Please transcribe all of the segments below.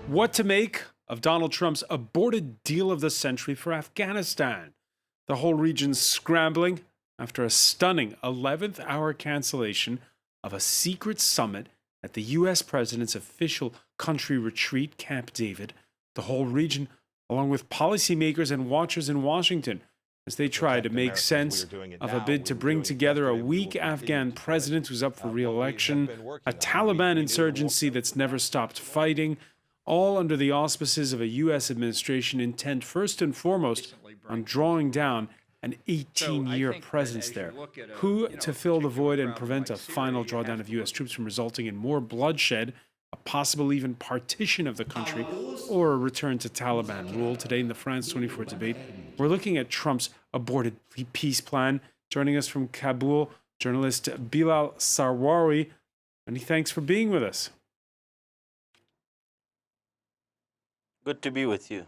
What to make of Donald Trump's aborted deal of the century for Afghanistan? The whole region's scrambling after a stunning 11th-hour cancellation of a secret summit at the U.S. president's official country retreat, Camp David. The whole region, along with policymakers and watchers in Washington, as they try to make sense of a bid to bring together a weak Afghan president who's up for reelection, a Taliban insurgency that's never stopped fighting, all under the auspices of a U.S. administration intent first and foremost on drawing down an 18-year presence there. Who to fill the void and prevent a final drawdown of U.S. troops from resulting in more bloodshed, a possible even partition of the country, or a return to Taliban rule. Today in the France 24 debate, we're looking at Trump's aborted peace plan. Joining us from Kabul, journalist Bilal Sarwari. Many thanks for being with us. Good to be with you.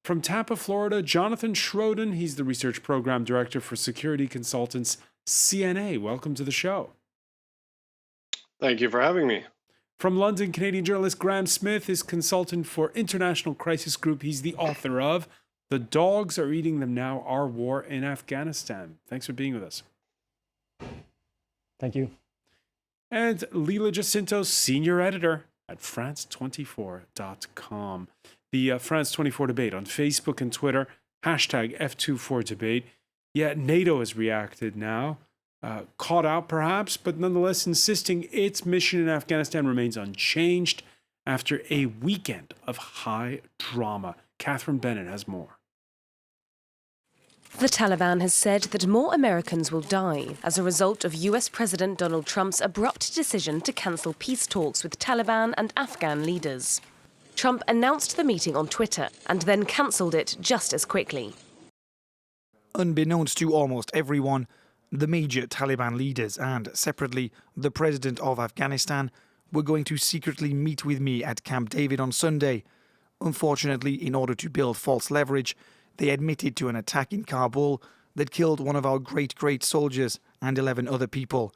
From Tampa, Florida, Jonathan Schroden. He's the research program director for security consultants CNA. Welcome to the show. Thank you for having me. From London, Canadian journalist Graham Smith is consultant for International Crisis Group. He's the author of The Dogs Are Eating Them Now, Our War in Afghanistan. Thanks for being with us. Thank you. And Leela Jacinto, senior editor at France24.com. The France 24 debate on Facebook and Twitter, hashtag F24debate. Yeah, NATO has reacted now. Caught out perhaps, but nonetheless insisting its mission in Afghanistan remains unchanged after a weekend of high drama. Catherine Bennett has more. The Taliban has said that more Americans will die as a result of US President Donald Trump's abrupt decision to cancel peace talks with Taliban and Afghan leaders. Trump announced the meeting on Twitter and then cancelled it just as quickly. Unbeknownst to almost everyone, the major Taliban leaders and, separately, the president of Afghanistan were going to secretly meet with me at Camp David on Sunday. Unfortunately, in order to build false leverage, they admitted to an attack in Kabul that killed one of our great soldiers and 11 other people.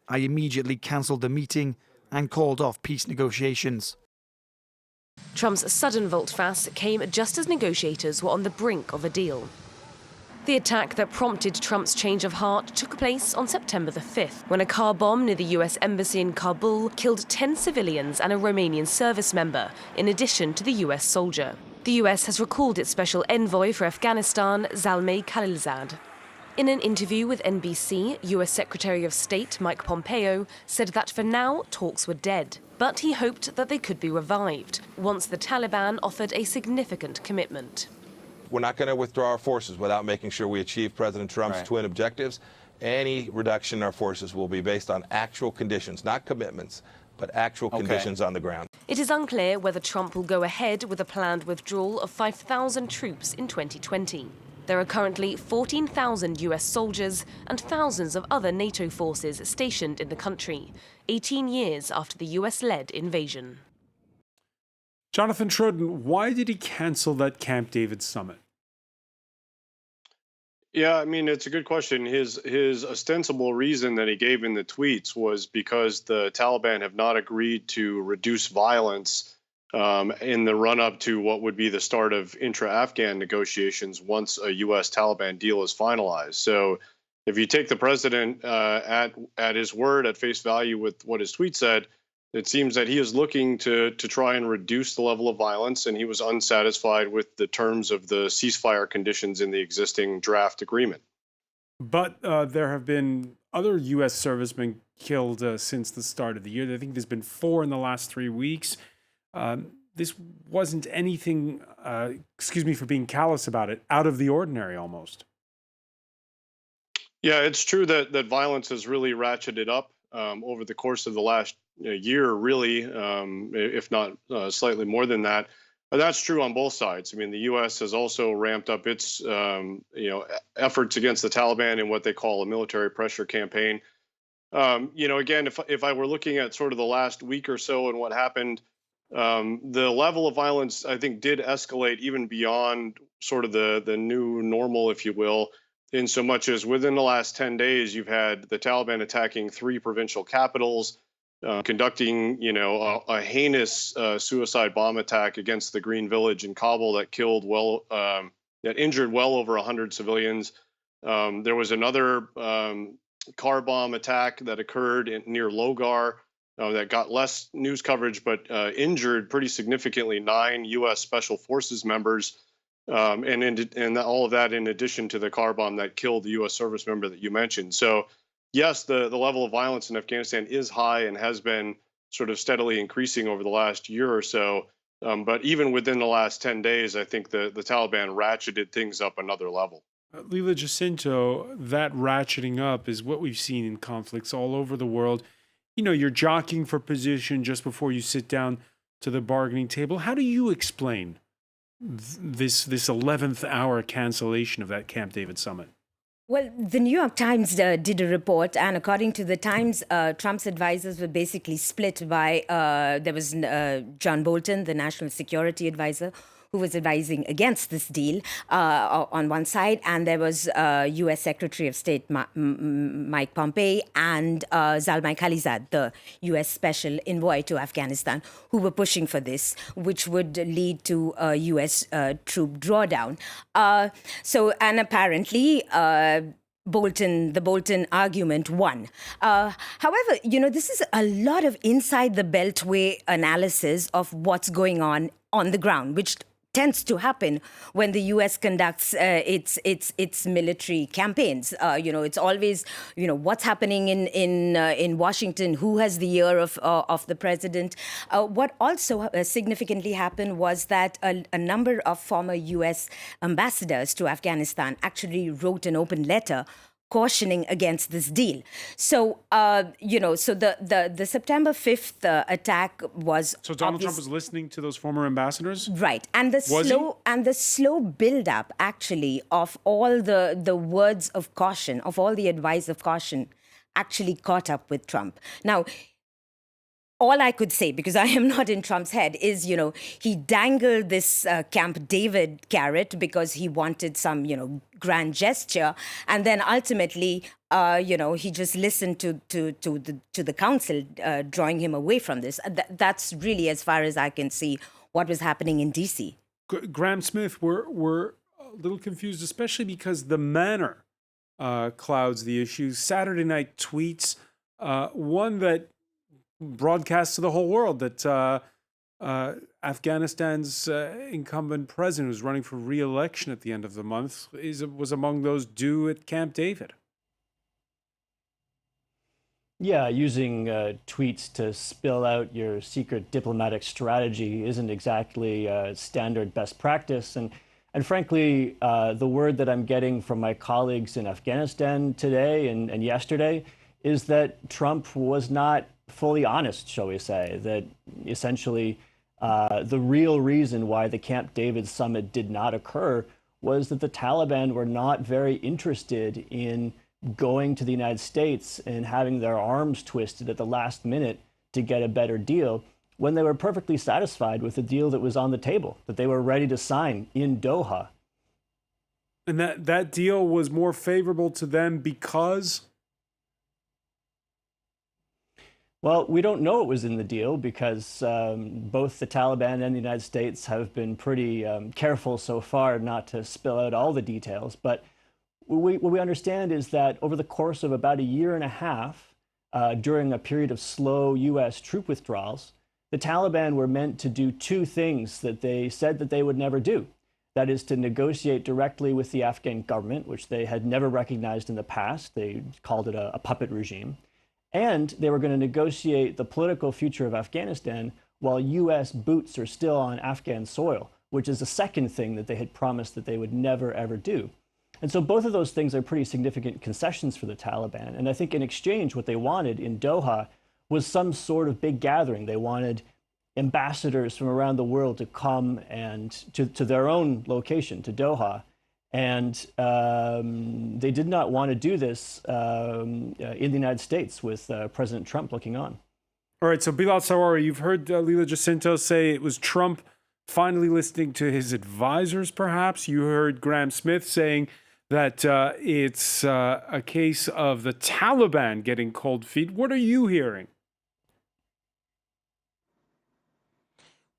I immediately cancelled the meeting and called off peace negotiations. Trump's sudden volte-face came just as negotiators were on the brink of a deal. The attack that prompted Trump's change of heart took place on September the 5th, when a car bomb near the US embassy in Kabul killed 10 civilians and a Romanian service member, in addition to the US soldier. The US has recalled its special envoy for Afghanistan, Zalmay Khalilzad. In an interview with NBC, US Secretary of State Mike Pompeo said that for now, talks were dead. But he hoped that they could be revived once the Taliban offered a significant commitment. We're not going to withdraw our forces without making sure we achieve President Trump's twin objectives. Any reduction in our forces will be based on actual conditions, not commitments, but actual conditions on the ground. It is unclear whether Trump will go ahead with a planned withdrawal of 5,000 troops in 2020. There are currently 14,000 US soldiers and thousands of other NATO forces stationed in the country, 18 years after the US-led invasion. Jonathan Schroden, why did he cancel that Camp David summit? Yeah, I mean, it's a good question. His ostensible reason that he gave in the tweets was because the Taliban have not agreed to reduce violence in the run-up to what would be the start of intra-Afghan negotiations once a U.S. Taliban deal is finalized. So if you take the president at his word, at face value with what his tweet said, it seems that he is looking to try and reduce the level of violence, and he was unsatisfied with the terms of the ceasefire conditions in the existing draft agreement. But there have been other U.S. servicemen killed since the start of the year. I think there's been 4 in the last 3 weeks. This wasn't anything, excuse me for being callous about it, out of the ordinary almost. Yeah, it's true that violence has really ratcheted up over the course of the last year, really, if not slightly more than that. But that's true on both sides. I mean, the U.S. has also ramped up its, efforts against the Taliban in what they call a military pressure campaign. Again, if I were looking at sort of the last week or so and what happened, the level of violence, I think, did escalate even beyond sort of the new normal, if you will, in so much as within the last 10 days, you've had the Taliban attacking 3 provincial capitals. conducting, a heinous suicide bomb attack against the Green Village in Kabul that killed that injured well over 100 civilians. There was another car bomb attack that occurred near Logar that got less news coverage, but injured pretty significantly 9 U.S. Special Forces members, and all of that in addition to the car bomb that killed the U.S. service member that you mentioned. So, yes, the level of violence in Afghanistan is high and has been sort of steadily increasing over the last year or so. But even within the last 10 days, I think the Taliban ratcheted things up another level. Leela Jacinto, that ratcheting up is what we've seen in conflicts all over the world. You're jockeying for position just before you sit down to the bargaining table. How do you explain this 11th-hour cancellation of that Camp David summit? Well, the New York Times did a report, and according to the Times, Trump's advisors were basically split by, there was John Bolton, the national security advisor, who was advising against this deal on one side, and there was U.S. Secretary of State Mike Pompeo and Zalmay Khalilzad, the U.S. special envoy to Afghanistan, who were pushing for this, which would lead to a U.S. troop drawdown. And apparently, the Bolton argument won. However, this is a lot of inside the beltway analysis of what's going on the ground, which tends to happen when the U.S. conducts its military campaigns. It's always, what's happening in Washington, who has the ear of the president. What also significantly happened was that a number of former U.S. ambassadors to Afghanistan actually wrote an open letter cautioning against this deal. So, so the September 5th attack was... So Donald Trump was listening to those former ambassadors? Right. And the slow build-up, actually, of all the words of caution, of all the advice of caution, actually caught up with Trump. Now, all I could say, because I am not in Trump's head, is, he dangled this Camp David carrot because he wanted some, grand gesture. And then ultimately, he just listened to the council drawing him away from this. That's really, as far as I can see, what was happening in D.C. Graham Smith, we're a little confused, especially because the manner clouds the issue. Saturday night tweets, one that broadcast to the whole world that Afghanistan's incumbent president, who's running for re-election at the end of the month, was among those due at Camp David. Yeah, using tweets to spill out your secret diplomatic strategy isn't exactly standard best practice. And frankly, the word that I'm getting from my colleagues in Afghanistan today and yesterday is that Trump was not fully honest, shall we say, that essentially the real reason why the Camp David summit did not occur was that the Taliban were not very interested in going to the United States and having their arms twisted at the last minute to get a better deal, when they were perfectly satisfied with the deal that was on the table, that they were ready to sign in Doha. And that deal was more favorable to them because... Well, we don't know what was in the deal because both the Taliban and the United States have been pretty careful so far not to spill out all the details. But what we understand is that over the course of about a year and a half, during a period of slow U.S. troop withdrawals, the Taliban were meant to do two things that they said that they would never do. That is to negotiate directly with the Afghan government, which they had never recognized in the past. They called it a puppet regime. And they were going to negotiate the political future of Afghanistan while U.S. boots are still on Afghan soil, which is the second thing that they had promised that they would never, ever do. And so both of those things are pretty significant concessions for the Taliban. And I think in exchange, what they wanted in Doha was some sort of big gathering. They wanted ambassadors from around the world to come and to their own location, to Doha. And they did not want to do this in the United States with President Trump looking on. All right, so Bilal Sawari, you've heard Leela Jacinto say it was Trump finally listening to his advisors, perhaps. You heard Graham Smith saying that it's a case of the Taliban getting cold feet. What are you hearing?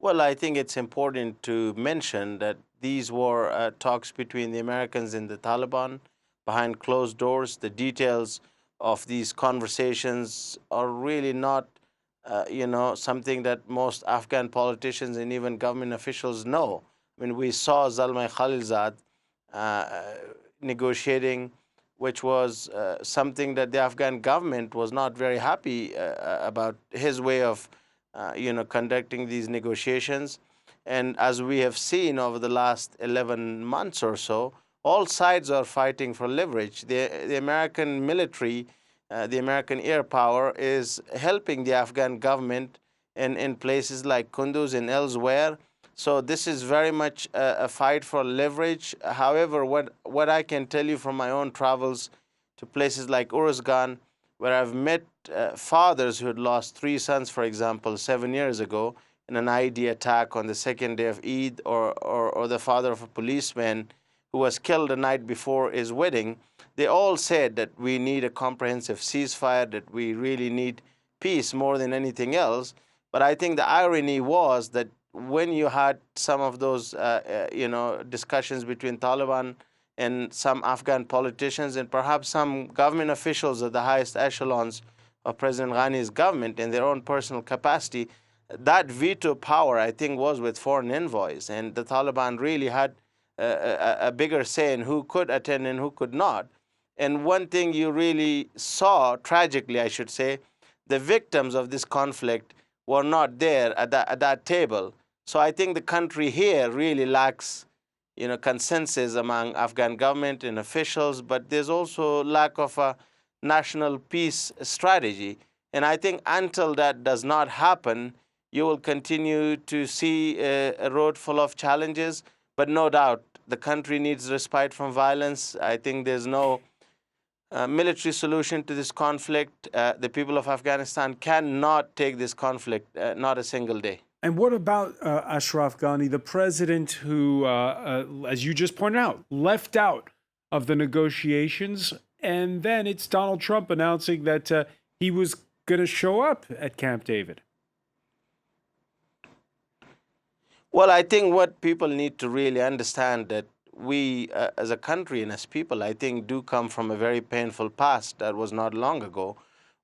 Well, I think it's important to mention that these were talks between the Americans and the Taliban behind closed doors. The details of these conversations are really not, something that most Afghan politicians and even government officials know. I mean, we saw Zalmay Khalilzad negotiating, which was something that the Afghan government was not very happy about his way of conducting these negotiations. And as we have seen over the last 11 months or so, all sides are fighting for leverage. The American military, the American air power is helping the Afghan government in places like Kunduz and elsewhere. So this is very much a fight for leverage. However, what I can tell you from my own travels to places like Uruzgan, where I've met fathers who had lost 3 sons, for example, 7 years ago in an IED attack on the second day of Eid, or the father of a policeman who was killed the night before his wedding, they all said that we need a comprehensive ceasefire, that we really need peace more than anything else. But I think the irony was that when you had some of those, discussions between Taliban and some Afghan politicians and perhaps some government officials at the highest echelons of President Ghani's government in their own personal capacity, that veto power, I think, was with foreign envoys. And the Taliban really had a bigger say in who could attend and who could not. And one thing you really saw, tragically, I should say, the victims of this conflict were not there at that table. So I think the country here really lacks, consensus among Afghan government and officials, but there's also lack of a national peace strategy. And I think until that does not happen, you will continue to see a road full of challenges. But no doubt, the country needs respite from violence. I think there's no military solution to this conflict. The people of Afghanistan cannot take this conflict, not a single day. And what about Ashraf Ghani, the president who, as you just pointed out, left out of the negotiations? And then it's Donald Trump announcing that he was going to show up at Camp David. Well, I think what people need to really understand that we, as a country and as people, I think do come from a very painful past that was not long ago.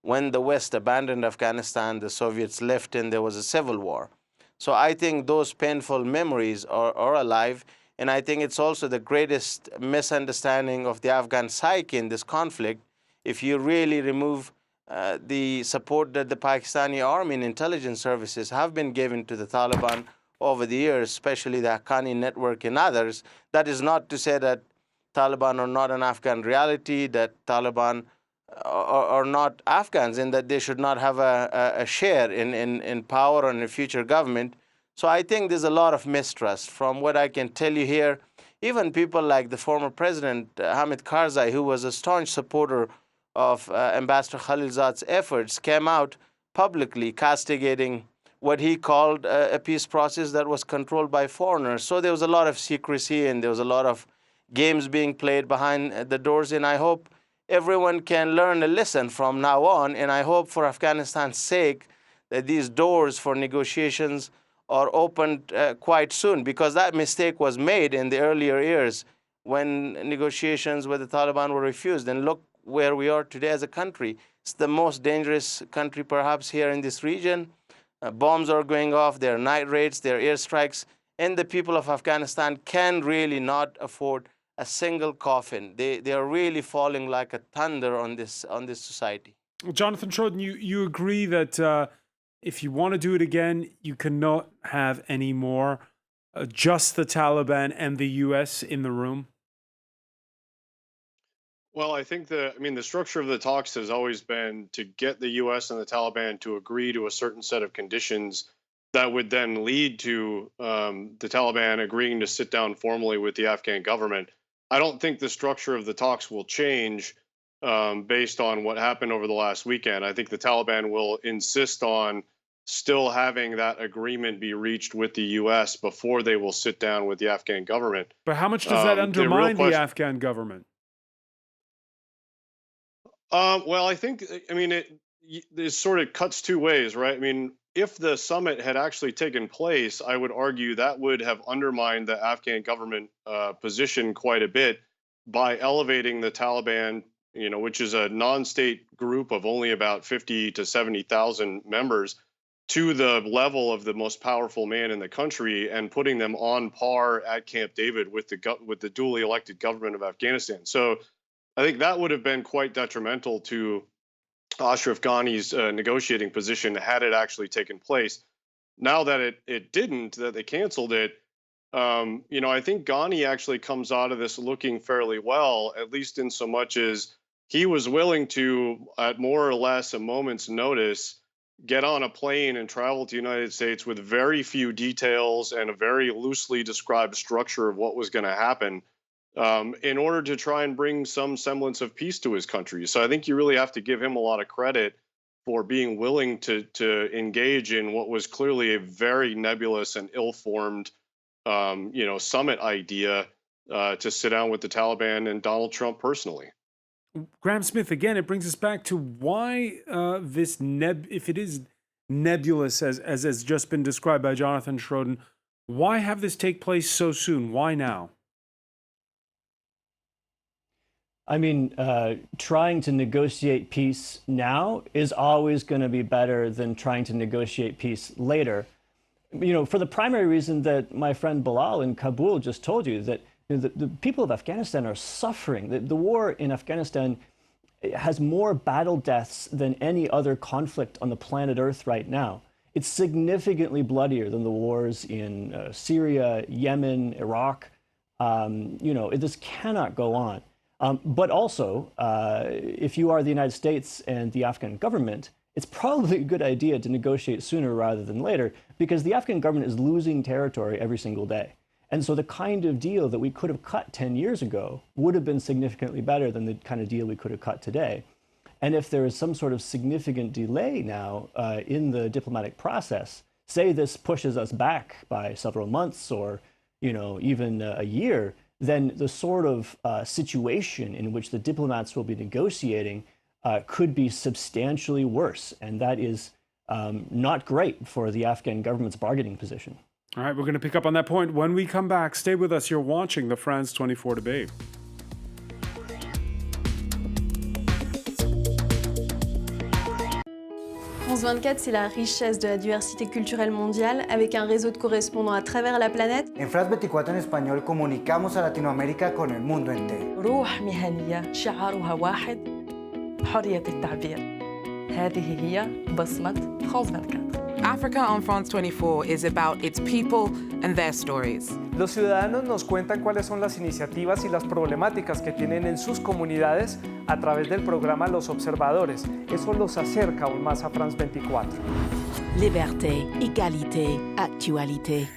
When the West abandoned Afghanistan, the Soviets left and there was a civil war. So I think those painful memories are alive. And I think it's also the greatest misunderstanding of the Afghan psyche in this conflict. If you really remove the support that the Pakistani army and intelligence services have been given to the Taliban over the years, especially the Haqqani network and others, that is not to say that Taliban are not an Afghan reality, that Taliban are not Afghans, and that they should not have a share in power and in future government. So I think there's a lot of mistrust. From what I can tell you here, even people like the former president, Hamid Karzai, who was a staunch supporter of Ambassador Khalilzad's efforts, came out publicly castigating what he called a peace process that was controlled by foreigners. So there was a lot of secrecy and there was a lot of games being played behind the doors. And I hope everyone can learn a lesson from now on. And I hope for Afghanistan's sake that these doors for negotiations are opened quite soon, because that mistake was made in the earlier years when negotiations with the Taliban were refused. And look where we are today as a country. It's the most dangerous country perhaps here in this region. Bombs are going off, there are night raids, there are airstrikes, and the people of Afghanistan can really not afford a single coffin. They are really falling like a thunder on this society. Well, Jonathan Troden, you agree that if you want to do it again, you cannot have any more just the Taliban and the U.S. in the room? Well, I think the structure of the talks has always been to get the U.S. and the Taliban to agree to a certain set of conditions that would then lead to the Taliban agreeing to sit down formally with the Afghan government. I don't think the structure of the talks will change based on what happened over the last weekend. I think the Taliban will insist on still having that agreement be reached with the U.S. before they will sit down with the Afghan government. But how much does that undermine the Afghan government? Well, I think, it sort of cuts two ways, right? I mean, if the summit had actually taken place, I would argue that would have undermined the Afghan government position quite a bit by elevating the Taliban, which is a non-state group of only about 50 to 70,000 members, to the level of the most powerful man in the country, and putting them on par at Camp David with the duly elected government of Afghanistan. So I think that would have been quite detrimental to Ashraf Ghani's negotiating position had it actually taken place. Now that it didn't, that they canceled it, I think Ghani actually comes out of this looking fairly well, at least in so much as he was willing to, at more or less a moment's notice, get on a plane and travel to the United States with very few details and a very loosely described structure of what was going to happen, in order to try and bring some semblance of peace to his country. So I think you really have to give him a lot of credit for being willing to engage in what was clearly a very nebulous and ill-formed, summit idea to sit down with the Taliban and Donald Trump personally. Graham Smith, again, it brings us back to why if it is nebulous as has just been described by Jonathan Schroden, why have this take place so soon? Why now? I mean, trying to negotiate peace now is always going to be better than trying to negotiate peace later. For the primary reason that my friend Bilal in Kabul just told you, that the people of Afghanistan are suffering. The war in Afghanistan has more battle deaths than any other conflict on the planet Earth right now. It's significantly bloodier than the wars in Syria, Yemen, Iraq. This cannot go on. But also, if you are the United States and the Afghan government, it's probably a good idea to negotiate sooner rather than later, because the Afghan government is losing territory every single day. And so the kind of deal that we could have cut 10 years ago would have been significantly better than the kind of deal we could have cut today. And if there is some sort of significant delay now in the diplomatic process, say this pushes us back by several months or even a year, then the sort of situation in which the diplomats will be negotiating could be substantially worse. And that is not great for the Afghan government's bargaining position. All right, we're going to pick up on that point when we come back. Stay with us. You're watching the France 24 debate. France 24, c'est la richesse de la diversité culturelle mondiale, avec un réseau de correspondants à travers la planète. En France 24 en español comunicamos a Latinoamérica con el mundo entero. روح مهنية شعارها واحد، حرية التعبير. هذه هي بصمة France 24. Africa on France 24 is about its people and their stories. Los ciudadanos nos cuentan cuáles son las iniciativas y las problemáticas que tienen en sus comunidades a través del programa Los Observadores. Eso los acerca aún más a France 24. Liberté, égalité, actualité.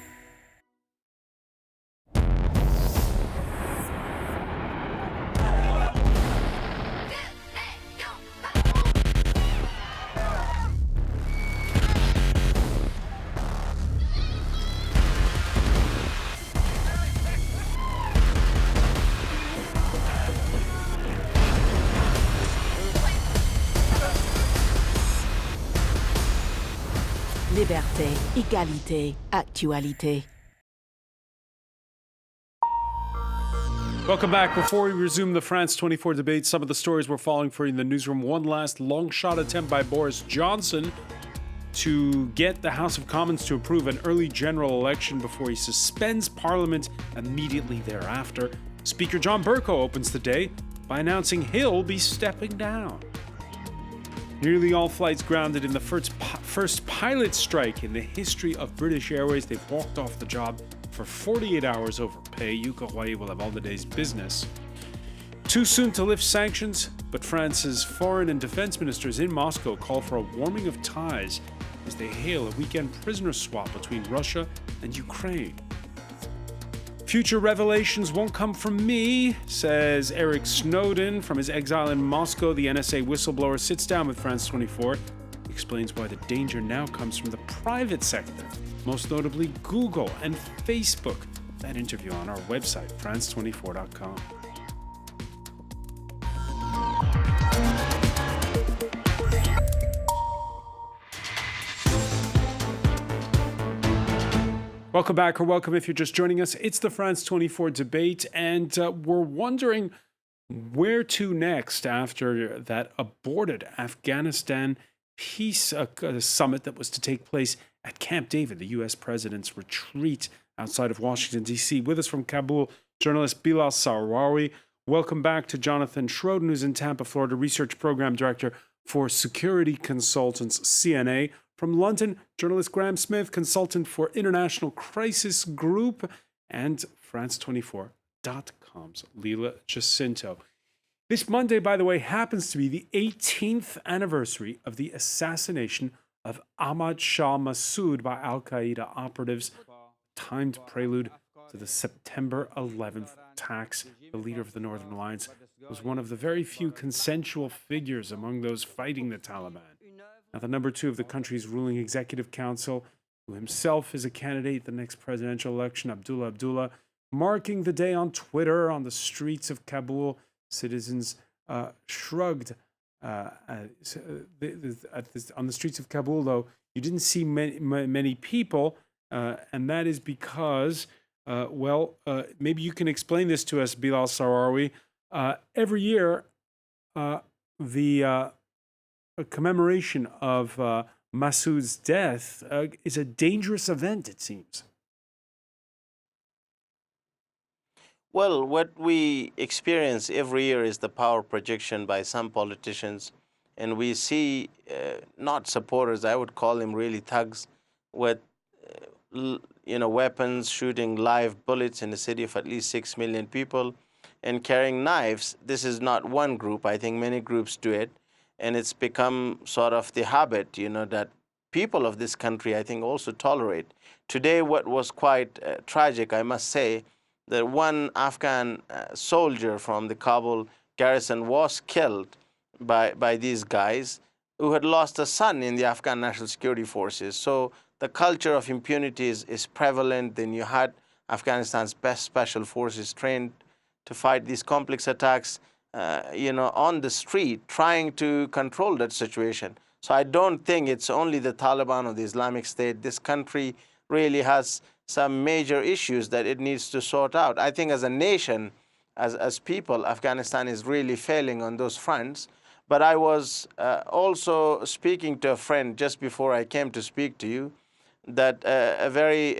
Liberté, égalité, actualité. Welcome back. Before we resume the France 24 debate, some of the stories we're following for you in the newsroom. One last long shot attempt by Boris Johnson to get the House of Commons to approve an early general election before he suspends Parliament immediately thereafter. Speaker John Bercow opens the day by announcing he'll be stepping down. Nearly all flights grounded in the first pilot strike in the history of British Airways. They've walked off the job for 48 hours over pay. Yuka Huai will have all the day's business. Too soon to lift sanctions, but France's foreign and defense ministers in Moscow call for a warming of ties as they hail a weekend prisoner swap between Russia and Ukraine. Future revelations won't come from me, says Eric Snowden from his exile in Moscow. The NSA whistleblower sits down with France 24, explains why the danger now comes from the private sector, most notably Google and Facebook. That interview on our website, france24.com. Welcome back, or welcome if you're just joining us. It's the France 24 debate, and we're wondering where to next after that aborted Afghanistan peace summit that was to take place at Camp David, the U.S. president's retreat outside of Washington, D.C. With us from Kabul, journalist Bilal Sarawi. Welcome back to Jonathan Schroden, who's in Tampa, Florida, Research Program Director for Security Consultants, CNA. From London, journalist Graham Smith, consultant for International Crisis Group, and France24.com's Leila Jacinto. This Monday, by the way, happens to be the 18th anniversary of the assassination of Ahmad Shah Massoud by al-Qaeda operatives, timed prelude to the September 11th attacks. The leader of the Northern Alliance was one of the very few consensual figures among those fighting the Taliban. Now, the number 2 of the country's ruling executive council, who himself is a candidate at the next presidential election, Abdullah, marking the day on Twitter on the streets of Kabul, citizens shrugged. On the streets of Kabul, though, you didn't see many people, and that is because, maybe you can explain this to us, Bilal Sarawi. Every year, the commemoration of Massoud's death is a dangerous event, it seems. Well, what we experience every year is the power projection by some politicians, and we see not supporters, I would call them really thugs, with weapons, shooting live bullets in a city of at least 6 million people, and carrying knives. This is not one group. I think many groups do it. And it's become sort of the habit, that people of this country, I think, also tolerate. Today, what was quite tragic, I must say, that one Afghan soldier from the Kabul garrison was killed by these guys who had lost a son in the Afghan National Security Forces. So the culture of impunity is prevalent. Then you had Afghanistan's best special forces trained to fight these complex attacks, on the street, trying to control that situation. So I don't think it's only the Taliban or the Islamic State. This country really has some major issues that it needs to sort out. I think as a nation, as people, Afghanistan is really failing on those fronts. But I was also speaking to a friend just before I came to speak to you, that a very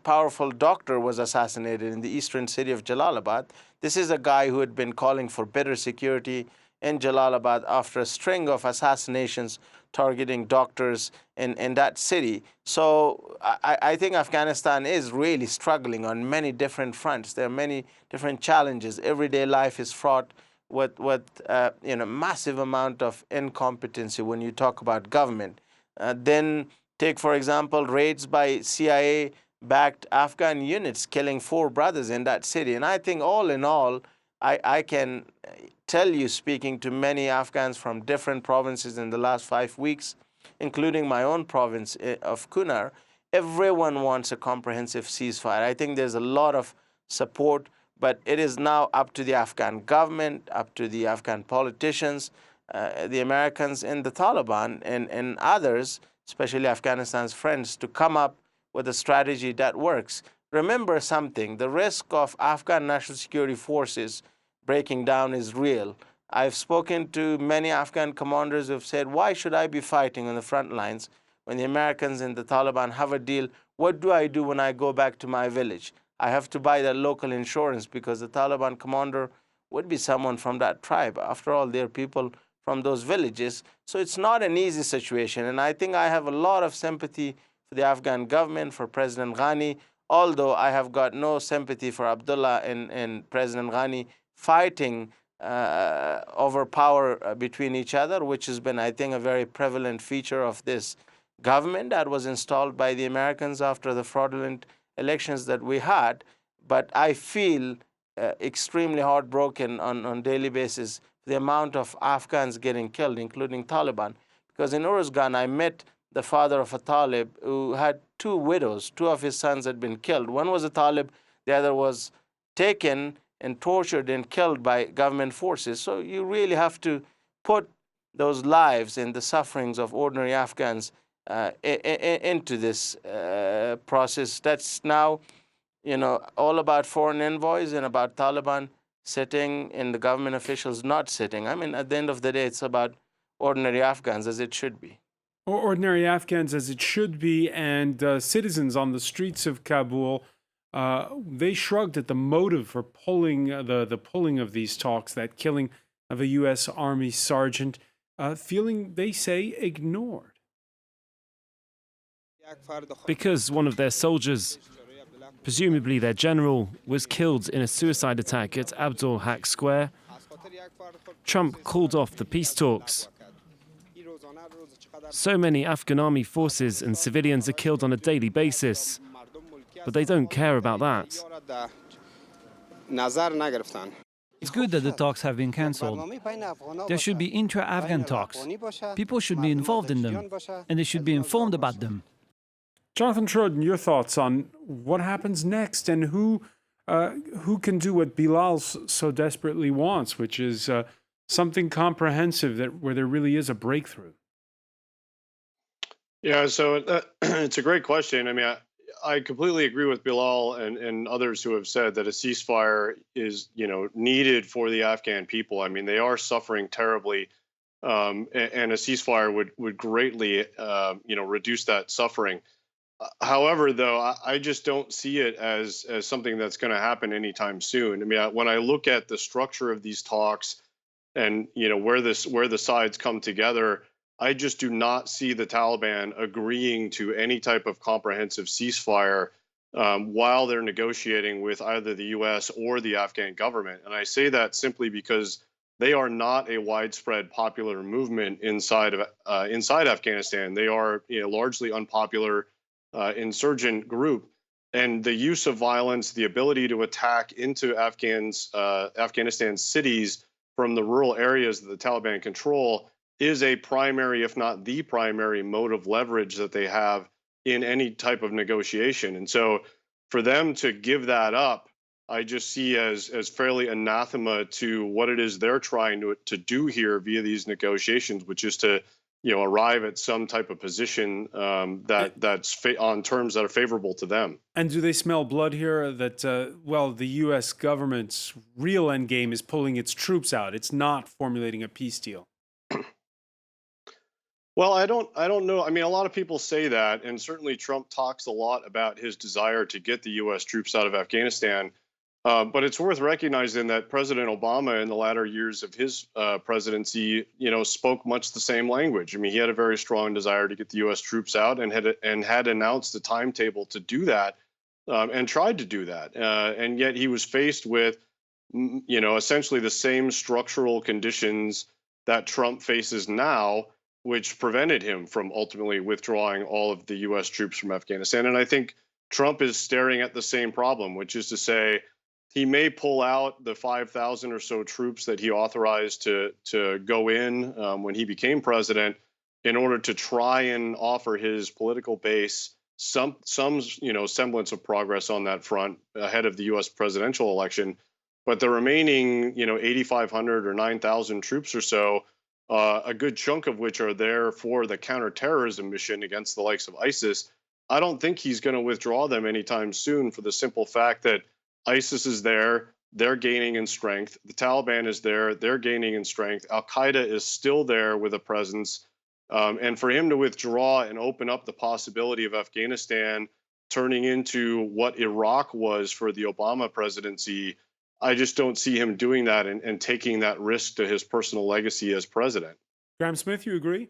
powerful doctor was assassinated in the eastern city of Jalalabad. This is a guy who had been calling for better security in Jalalabad after a string of assassinations targeting doctors in that city. So I think Afghanistan is really struggling on many different fronts. There are many different challenges. Everyday life is fraught with massive amount of incompetency when you talk about government. Then take, for example, raids by CIA-backed Afghan units killing 4 brothers in that city. And I think all in all, I can tell you, speaking to many Afghans from different provinces in the last 5 weeks, including my own province of Kunar, everyone wants a comprehensive ceasefire. I think there's a lot of support, but it is now up to the Afghan government, up to the Afghan politicians, the Americans and the Taliban and others, especially Afghanistan's friends, to come up with a strategy that works. Remember something, the risk of Afghan National Security Forces breaking down is real. I've spoken to many Afghan commanders who have said, why should I be fighting on the front lines when the Americans and the Taliban have a deal? What do I do when I go back to my village? I have to buy that local insurance because the Taliban commander would be someone from that tribe. After all, they're people from those villages. So it's not an easy situation. And I think I have a lot of sympathy for the Afghan government, for President Ghani, although I have got no sympathy for Abdullah and President Ghani fighting over power between each other, which has been, I think, a very prevalent feature of this government that was installed by the Americans after the fraudulent elections that we had. But I feel extremely heartbroken on a daily basis the amount of Afghans getting killed, including Taliban. Because in Uruzgan, I met the father of a Talib who had 2 widows. 2 of his sons had been killed. One was a Talib, the other was taken and tortured and killed by government forces. So you really have to put those lives and the sufferings of ordinary Afghans into this process. That's now, all about foreign envoys and about Taliban sitting and the government officials not sitting. I mean, at the end of the day, it's about ordinary Afghans, as it should be. Or ordinary Afghans, as it should be, and citizens on the streets of Kabul. They shrugged at the motive for pulling the pulling of these talks, that killing of a U.S. Army sergeant, feeling, they say, ignored. Because one of their soldiers, presumably their general, was killed in a suicide attack at Abdul Haq Square, Trump called off the peace talks. So many Afghan army forces and civilians are killed on a daily basis, but they don't care about that. It's good that the talks have been cancelled. There should be intra-Afghan talks. People should be involved in them, and they should be informed about them. Jonathan Troden, your thoughts on what happens next and who can do what Bilal so desperately wants, which is something comprehensive where there really is a breakthrough? Yeah, so it's a great question. I mean, I completely agree with Bilal and others who have said that a ceasefire is, needed for the Afghan people. I mean, they are suffering terribly, and a ceasefire would greatly, reduce that suffering. However, though, I just don't see it as something that's going to happen anytime soon. I mean, when I look at the structure of these talks and, where the sides come together, I just do not see the Taliban agreeing to any type of comprehensive ceasefire while they're negotiating with either the U.S. or the Afghan government. And I say that simply because they are not a widespread popular movement inside Afghanistan. They are largely unpopular insurgent group. And the use of violence, the ability to attack into Afghanistan's cities from the rural areas that the Taliban control is a primary, if not the primary, mode of leverage that they have in any type of negotiation. And so for them to give that up, I just see as fairly anathema to what it is they're trying to do here via these negotiations, which is to arrive at some type of position that's on terms that are favorable to them. And do they smell blood here? That the U.S. government's real end game is pulling its troops out. It's not formulating a peace deal. Well, I don't know. I mean, a lot of people say that, and certainly Trump talks a lot about his desire to get the U.S. troops out of Afghanistan. But it's worth recognizing that President Obama, in the latter years of his presidency, spoke much the same language. I mean, he had a very strong desire to get the U.S. troops out and had announced a timetable to do that, and tried to do that. And yet he was faced with, essentially the same structural conditions that Trump faces now, which prevented him from ultimately withdrawing all of the U.S. troops from Afghanistan. And I think Trump is staring at the same problem, which is to say he may pull out the 5,000 or so troops that he authorized to go in when he became president in order to try and offer his political base some semblance of progress on that front ahead of the U.S. presidential election. But the remaining, 8,500 or 9,000 troops or so, a good chunk of which are there for the counterterrorism mission against the likes of ISIS, I don't think he's going to withdraw them anytime soon for the simple fact that ISIS is there, they're gaining in strength. The Taliban is there, they're gaining in strength. Al-Qaeda is still there with a presence. And for him to withdraw and open up the possibility of Afghanistan turning into what Iraq was for the Obama presidency, I just don't see him doing that and taking that risk to his personal legacy as president. Graham Smith, you agree?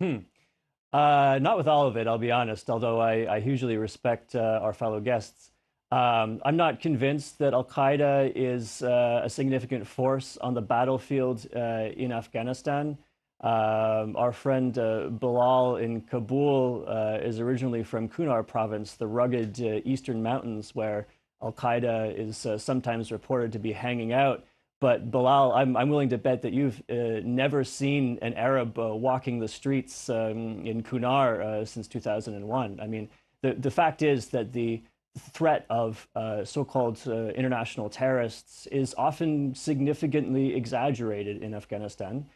Not with all of it, I'll be honest, although I hugely respect our fellow guests. I'm not convinced that Al-Qaeda is a significant force on the battlefield in Afghanistan. Our friend Bilal in Kabul is originally from Kunar province, the rugged eastern mountains where Al-Qaeda is sometimes reported to be hanging out. But Bilal, I'm willing to bet that you've never seen an Arab walking the streets in Kunar since 2001. I mean, the fact is that the threat of so-called international terrorists is often significantly exaggerated in Afghanistan.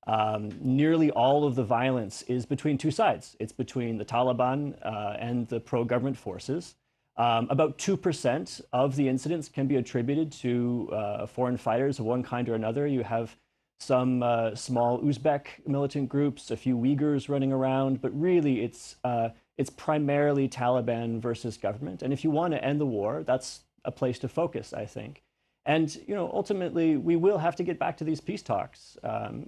Nearly all of the violence is between two sides. It's between the Taliban and the pro-government forces. About 2% of the incidents can be attributed to foreign fighters of one kind or another. You have some small Uzbek militant groups, a few Uyghurs running around, but really it's primarily Taliban versus government. And if you want to end the war, that's a place to focus, I think. And ultimately, we will have to get back to these peace talks.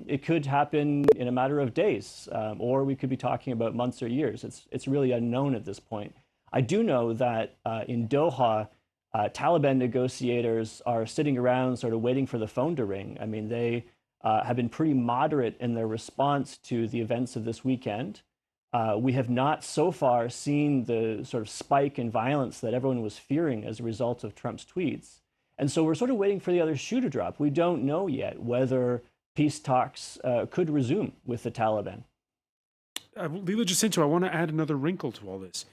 It could happen in a matter of days, or we could be talking about months or years. It's really unknown at this point. I do know that in Doha, Taliban negotiators are sitting around sort of waiting for the phone to ring. I mean, they have been pretty moderate in their response to the events of this weekend. We have not so far seen the sort of spike in violence that everyone was fearing as a result of Trump's tweets. And so we're sort of waiting for the other shoe to drop. We don't know yet whether peace talks could resume with the Taliban. Leela Jacinto, I want to add another wrinkle to all this.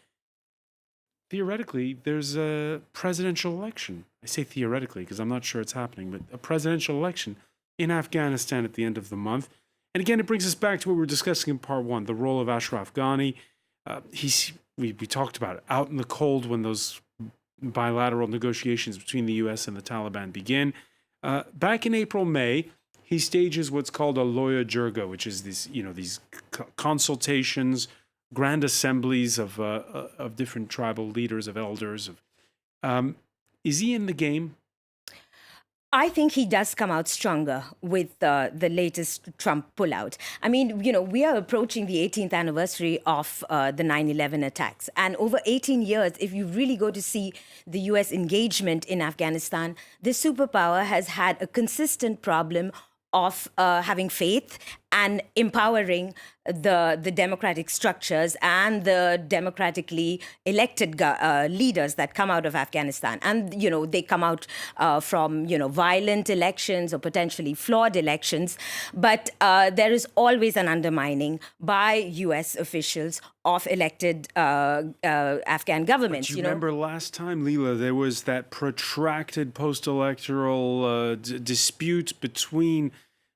Theoretically, there's a presidential election. I say theoretically because I'm not sure it's happening, but a presidential election in Afghanistan at the end of the month. And again, it brings us back to what we were discussing in part one, the role of Ashraf Ghani. We talked about it, out in the cold when those bilateral negotiations between the U.S. and the Taliban begin. Back in April, May, he stages what's called a Loya Jirga, which is these consultations, grand assemblies of different tribal leaders, of elders. Is he in the game? I think he does come out stronger with the latest Trump pullout. I mean, we are approaching the 18th anniversary of the 9/11 attacks. And over 18 years, if you really go to see the U.S. engagement in Afghanistan, this superpower has had a consistent problem of having faith and empowering the democratic structures and the democratically elected leaders that come out of Afghanistan. And, they come out from, violent elections or potentially flawed elections. But there is always an undermining by U.S. officials of elected Afghan governments. But you remember last time, Leela, there was that protracted post-electoral dispute between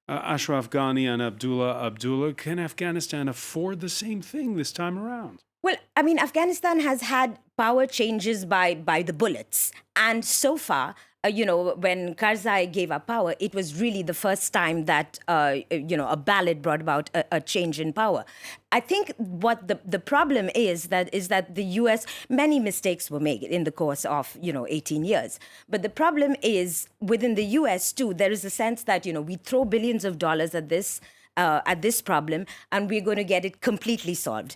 Ashraf Ghani and Abdullah. Can Afghanistan afford the same thing this time around? Well, I mean, Afghanistan has had power changes by the bullets. And so far, when Karzai gave up power, it was really the first time that, a ballot brought about a change in power. I think what the problem is that the U.S., many mistakes were made in the course of, 18 years. But the problem is within the U.S. too, there is a sense that, we throw billions of dollars at this problem and we're going to get it completely solved.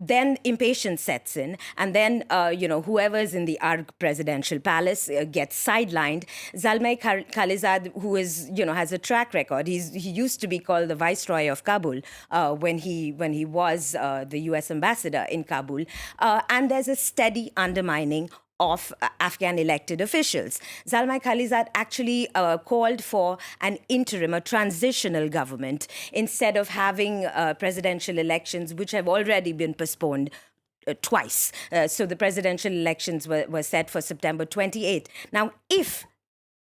Then impatience sets in, and then, whoever's in the ARG presidential palace gets sidelined. Zalmay Khalilzad, who is, has a track record, he used to be called the Viceroy of Kabul when he was the U.S. ambassador in Kabul. And there's a steady undermining of Afghan elected officials. Zalmay Khalilzad actually called for an interim, a transitional government, instead of having presidential elections, which have already been postponed twice. So the presidential elections were set for September 28th. Now, if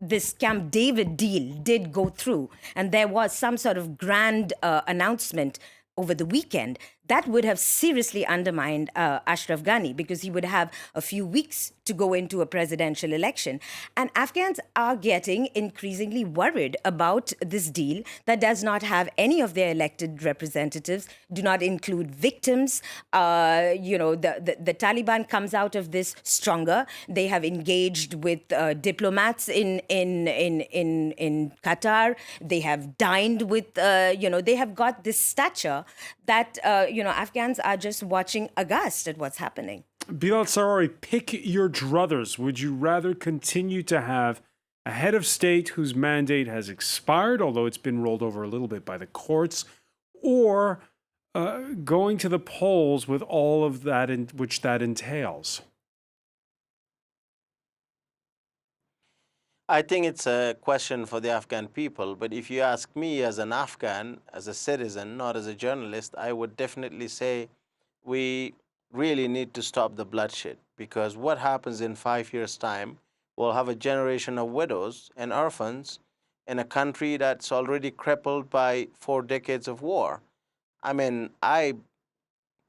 this Camp David deal did go through, and there was some sort of grand announcement over the weekend, that would have seriously undermined Ashraf Ghani, because he would have a few weeks to go into a presidential election. And Afghans are getting increasingly worried about this deal that does not have any of their elected representatives, do not include victims. The Taliban comes out of this stronger. They have engaged with diplomats in Qatar. They have dined with, they have got this stature that, Afghans are just watching aghast at what's happening. Bilal Sarari, pick your druthers. Would you rather continue to have a head of state whose mandate has expired, although it's been rolled over a little bit by the courts, or going to the polls with all of that which that entails? I think it's a question for the Afghan people, but if you ask me as an Afghan, as a citizen, not as a journalist, I would definitely say we really need to stop the bloodshed, because what happens in 5 years' time, we'll have a generation of widows and orphans in a country that's already crippled by 4 decades of war. I mean, I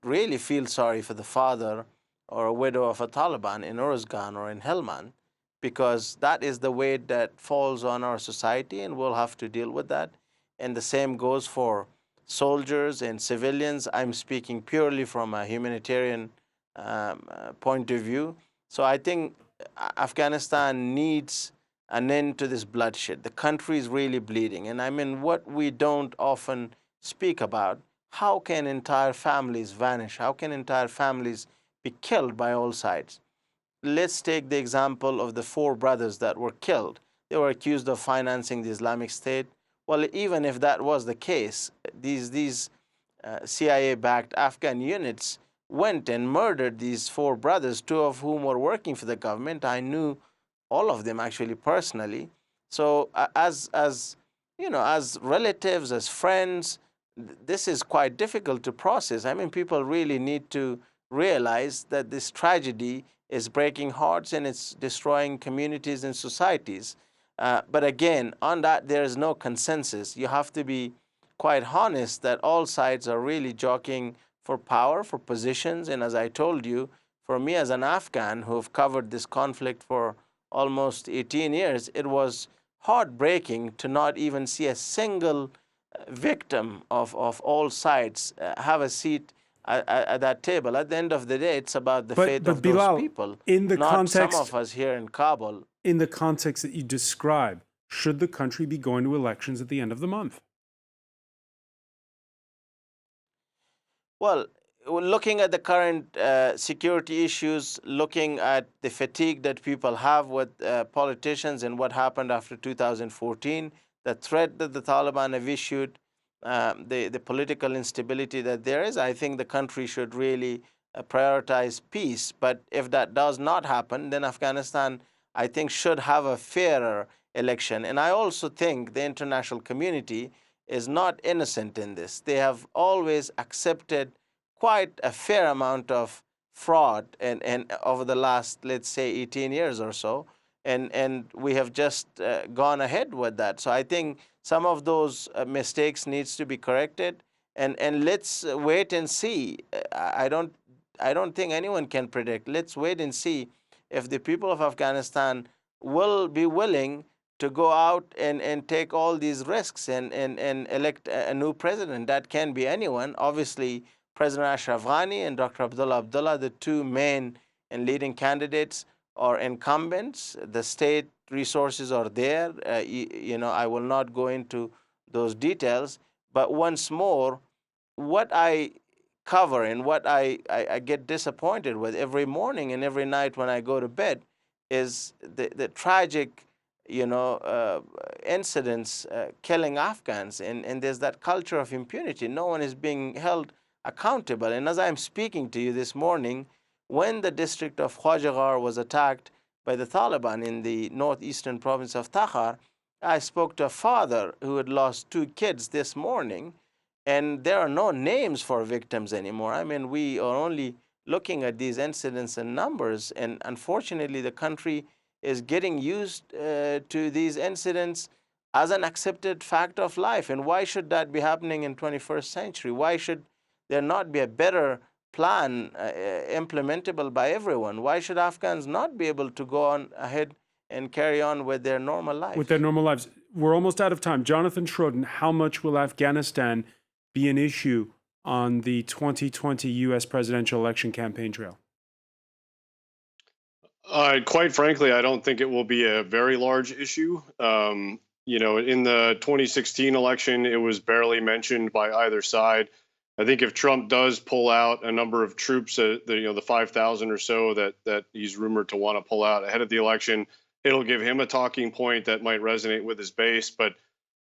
really feel sorry for the father or a widow of a Taliban in Uruzgan or in Helmand, because that is the weight that falls on our society, and we'll have to deal with that. And the same goes for soldiers and civilians. I'm speaking purely from a humanitarian point of view. So I think Afghanistan needs an end to this bloodshed. The country is really bleeding. And I mean, what we don't often speak about, how can entire families vanish? How can entire families be killed by all sides? Let's take the example of the 4 brothers that were killed. They were accused of financing the Islamic State. Well, even if that was the case, these CIA-backed Afghan units went and murdered these 4 brothers, 2 of whom were working for the government. I knew all of them actually personally. So as you know, as relatives, as friends, this is quite difficult to process. I mean, people really need to realize that this tragedy is breaking hearts and it's destroying communities and societies. But again, on that, there is no consensus. You have to be quite honest that all sides are really jockeying for power, for positions. And as I told you, for me as an Afghan who have covered this conflict for almost 18 years, it was heartbreaking to not even see a single victim of all sides have a seat at that table. At the end of the day, it's about the fate of Bilal, those people, in the not context, some of us here in Kabul. In the context that you describe, should the country be going to elections at the end of the month? Well, looking at the current security issues, looking at the fatigue that people have with politicians and what happened after 2014, the threat that the Taliban have issued, the political instability that there is, I think the country should really prioritize peace. But if that does not happen, then Afghanistan, I think, should have a fairer election. And I also think the international community is not innocent in this. They have always accepted quite a fair amount of fraud and over the last, let's say, 18 years or so. And we have just gone ahead with that. So I think some of those mistakes needs to be corrected. And let's wait and see. I don't think anyone can predict. Let's wait and see if the people of Afghanistan will be willing to go out and take all these risks and elect a new president. That can be anyone. Obviously, President Ashraf Ghani and Dr. Abdullah, the 2 main and leading candidates, are incumbents. The state resources are there. You know, I will not go into those details. But once more, what I cover and what I get disappointed with every morning and every night when I go to bed is the tragic, you know, incidents killing Afghans. And there's that culture of impunity. No one is being held accountable. And as I'm speaking to you this morning, when the district of Khwajagar was attacked by the Taliban in the northeastern province of Takhar, I spoke to a father who had lost 2 kids this morning, and there are no names for victims anymore. I mean, we are only looking at these incidents and numbers, and unfortunately, the country is getting used to these incidents as an accepted fact of life. And why should that be happening in 21st century? Why should there not be a better plan implementable by everyone? Why should Afghans not be able to go on ahead and carry on with their normal lives? With their normal lives. We're almost out of time. Jonathan Schroden, how much will Afghanistan be an issue on the 2020 U.S. presidential election campaign trail? Quite frankly, I don't think it will be a very large issue. You know, in the 2016 election, it was barely mentioned by either side. I think if Trump does pull out a number of troops, the 5,000 or so that he's rumored to want to pull out ahead of the election, it'll give him a talking point that might resonate with his base. But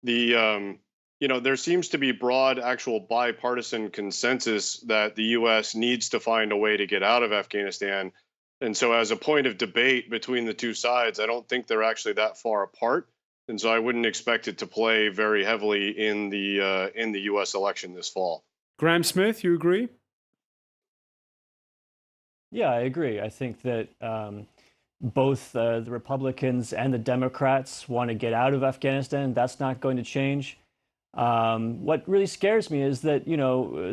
there seems to be broad, actual bipartisan consensus that the U.S. needs to find a way to get out of Afghanistan. And so as a point of debate between the 2 sides, I don't think they're actually that far apart. And so I wouldn't expect it to play very heavily in the U.S. election this fall. Graham Smith, you agree? Yeah, I agree. I think that both the Republicans and the Democrats want to get out of Afghanistan. That's not going to change. What really scares me is that,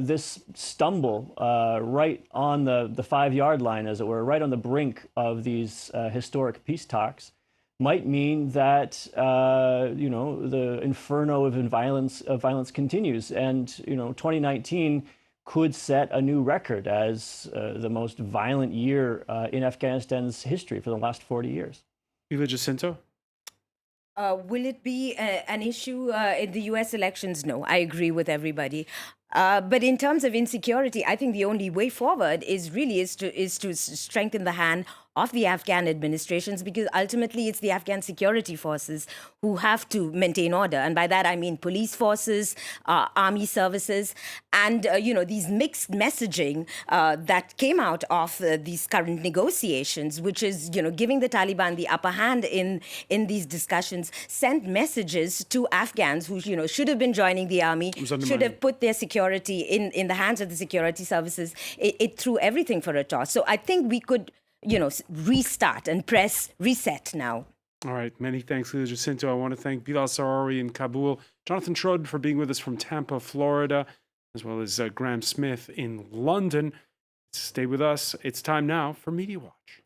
this stumble right on the 5-yard line, as it were, right on the brink of these historic peace talks, might mean that, the inferno of violence continues. And, 2019 could set a new record as the most violent year in Afghanistan's history for the last 40 years. Eva Jacinto? Will it be an issue in the U.S. elections? No, I agree with everybody. But in terms of insecurity, I think the only way forward is to strengthen the hand of the Afghan administrations, because ultimately it's the Afghan security forces who have to maintain order. And by that, I mean police forces, army services, and, these mixed messaging that came out of these current negotiations, which is, giving the Taliban the upper hand in these discussions, sent messages to Afghans who, should have been joining the army, should have put their security in the hands of the security services. It threw everything for a toss. So I think we could, restart and press reset now. All right. Many thanks, Eva Jacinto. I want to thank Bilal Sarari in Kabul, Jonathan Trud for being with us from Tampa, Florida, as well as Graham Smith in London. Stay with us. It's time now for Media Watch.